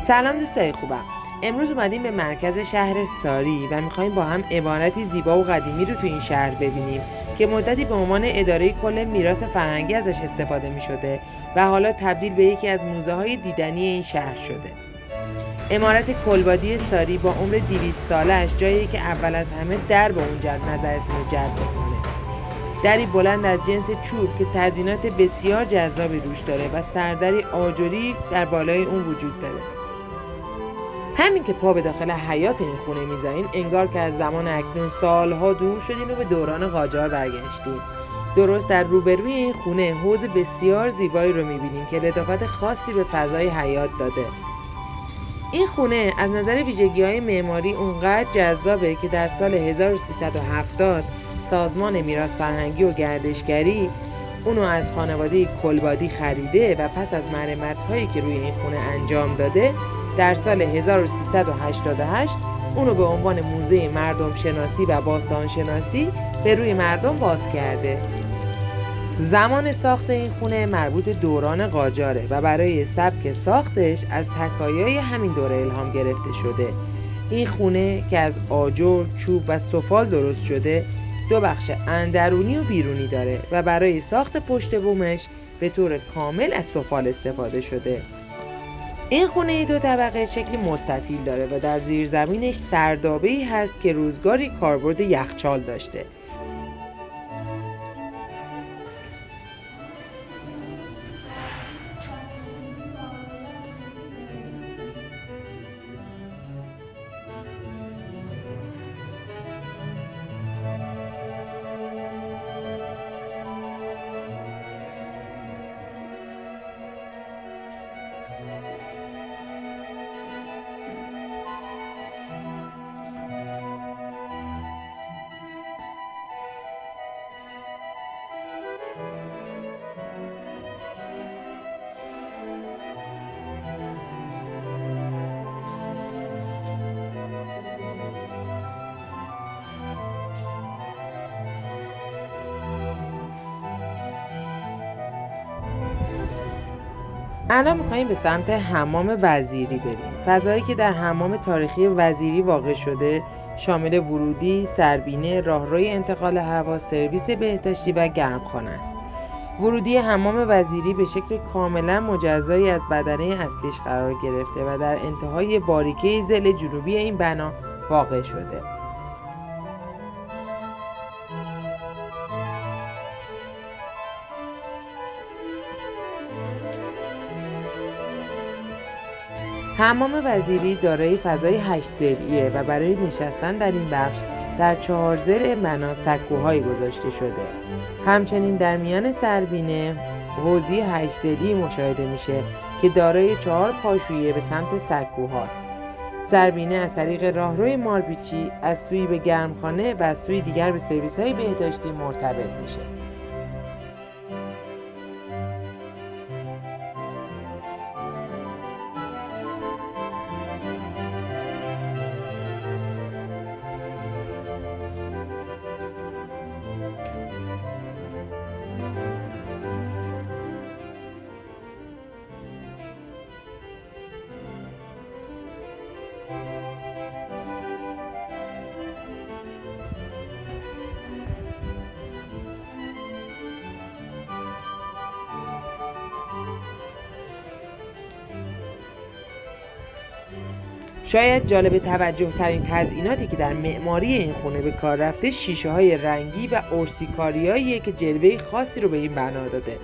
سلام دوستای خوبم. امروز اومدیم به مرکز شهر ساری و میخوایم با هم عمارتی زیبا و قدیمی رو تو این شهر ببینیم که مدتی به عنوان اداره کل میراث فرهنگی ازش استفاده میشده و حالا تبدیل به یکی از موزه های دیدنی این شهر شده. عمارت کلبادی ساری با عمر 200 سالش جاییه که اول از همه در به اون نظرتون رو جلب میکنه. دری بلند از جنس چوب که تزیینات بسیار جذابی روش داره و سردری آجری در بالای اون وجود داره. همین که پا به داخل حیاط این خونه میذارین انگار که از زمان اکنون سالها دور شدین و به دوران قاجار برگشتین. درست در روبروی این خونه حوض بسیار زیبایی رو میبینین که لطافت خاصی به فضای حیاط داده. این خونه از نظر ویژگی‌های معماری اونقدر جذابه که در سال 1370 سازمان میراث فرهنگی و گردشگری اونو از خانواده کلبادی خریده و پس از مرمت‌هایی که روی این خونه انجام داده در سال 1388 اونو به عنوان موزه مردم شناسی و باستان شناسی به روی مردم باز کرده. زمان ساخت این خونه مربوط دوران قاجاره و برای سبک ساختش از تکایای همین دوره الهام گرفته شده. این خونه که از آجر، چوب و سفال درست شده 2 بخش اندرونی و بیرونی داره و برای ساخت پشت بومش به طور کامل از سفال استفاده شده. این خونه 2 طبقه شکلی مستطیل داره و در زیر زمینش سردابه‌ای هست که روزگاری کاربرد یخچال داشته. الان می‌خوایم به سمت حمام وزیری بریم. فضایی که در حمام تاریخی وزیری واقع شده شامل ورودی، سربینه، راهروی انتقال هوا، سرویس بهداشتی و گرمخانه است. ورودی حمام وزیری به شکل کاملا مجزایی از بدنه اصلیش قرار گرفته و در انتهای باریکه ضلع جنوبی این بنا واقع شده. حمام وزیری دارای فضای 8 ضلعیه و برای نشستن در این بخش در 4 ضلع بنا سکوهایی گذاشته شده. همچنین در میان سربینه حوضی 8 ضلعی مشاهده میشه که دارای 4 پاشویه به سمت سکوهاست. سربینه از طریق راهروی مارپیچی از سوی به گرمخانه و از سوی دیگر به سرویس‌های بهداشتی مرتبط میشه. شاید جالب توجه ترین تزییناتی که در معماری این خونه به کار رفته شیشه های رنگی و ارسیکاریاییه که جلوه خاصی رو به این بنا داده.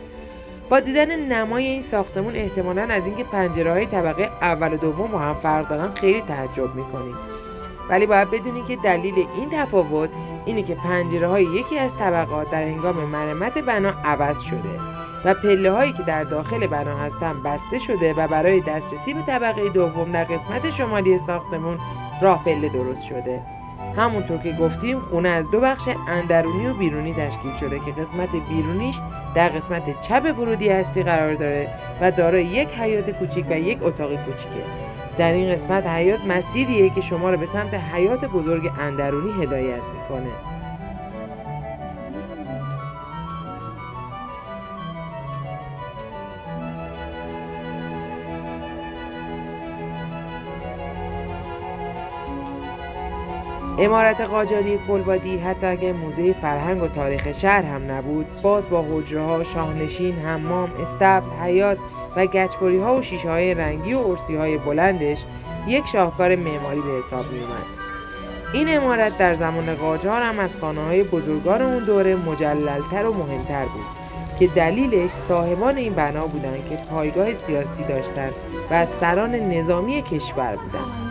با دیدن نمای این ساختمون احتمالاً از اینکه پنجره‌های طبقه اول و دوم با هم فرق دارن خیلی تعجب میکنیم. ولی باید بدونید که دلیل این تفاوت اینه که پنجره‌های یکی از طبقات در هنگام مرمت بنا عوض شده و پله‌هایی که در داخل بنا هستن بسته شده و برای دسترسی به طبقه دوم در قسمت شمالی ساختمون راه پله درست شده. همونطور که گفتیم خونه از 2 بخش اندرونی و بیرونی تشکیل شده که قسمت بیرونیش در قسمت چپ ورودی اصلی قرار داره و دارای یک حیاط کوچیک و یک اتاق کوچیکه. در این قسمت حیاط مسیریه که شما رو به سمت حیاط بزرگ اندرونی هدایت میکنه. عمارت قاجاری کلبادی حتی اگر موزه فرهنگ و تاریخ شهر هم نبود، باز با حجره‌ها، شاهنشین، حمام، استبل، حیاط و گچبری‌ها و شیشه‌های رنگی و ارسی‌های بلندش یک شاهکار معماری به حساب می‌اومد. این عمارت در زمان قاجار هم از خانه‌های بزرگان اون دوره مجلل‌تر و مهمتر بود که دلیلش صاحبان این بنا بودند که پایگاه سیاسی داشتند و از سران نظامی کشور بودند.